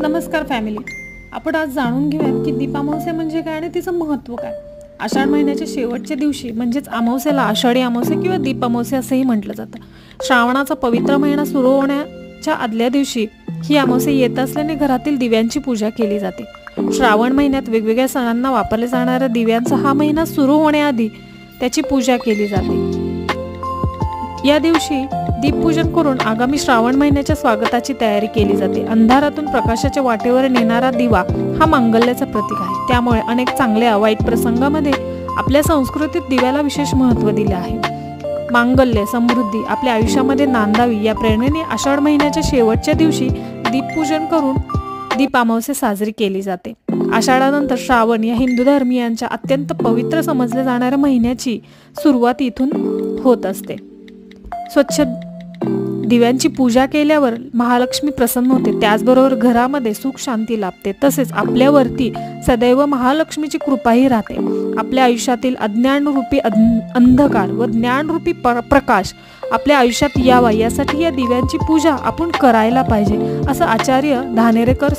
नमस्कार फॅमिली. आपण आज जाणून घेऊयात की दीपामावस्या म्हणजे काय आणि तिचं महत्त्व काय. आषाढ महिन्याच्या शेवटच्या दिवशी म्हणजेच अमावस्येला आषाढी अमावस्या किंवा दीपामावस्या असंही म्हटलं जातं. श्रावणाचा पवित्र महिना सुरू होण्याच्या आदल्या दिवशी ही अमावस्या येत असल्याने घरातील दिव्यांची पूजा केली जाते. श्रावण महिन्यात वेगवेगळ्या सणांना वापरले जाणाऱ्या दिव्यांचा हा महिना सुरू होण्याआधी त्याची पूजा केली जाते. या दिवशी दीपपूजन करून आगामी श्रावण महिन्याच्या स्वागताची तयारी केली जाते. अंधारातून प्रकाशाच्या वाटेवर नेणारा दिवा हा मांगल्याचं प्रतीक आहे. त्यामुळे अनेक चांगल्या वाईट प्रसंगामध्ये आपल्या संस्कृतीत दिव्याला विशेष महत्त्व दिले आहे. मांगल्य समृद्धी आपल्या आयुष्यामध्ये नांदावी या प्रेरणेने आषाढ महिन्याच्या शेवटच्या दिवशी दीपपूजन करून दीप अमावस्या साजरी केली जाते. आषाढानंतर श्रावण या हिंदू धर्मियांच्या अत्यंत पवित्र समजल्या जाणाऱ्या महिन्याची सुरुवात इथून होत असते. स्वच्छ दिव्यांची पूजा केल्यावर महालक्ष्मी प्रसन्न होते. त्याचबरोबर घरामध्ये सुख शांती लाभते. तसेच आपल्यावरती सदैव महालक्ष्मीची कृपाही राहते. आपल्या आयुष्यातील अज्ञानरूपी अंधकार व ज्ञानरूपी प्रकाश आपल्या आयुष्यात यावा यासाठी या दिव्यांची पूजा आपण करायला पाहिजे, असं आचार्य धानेरेकर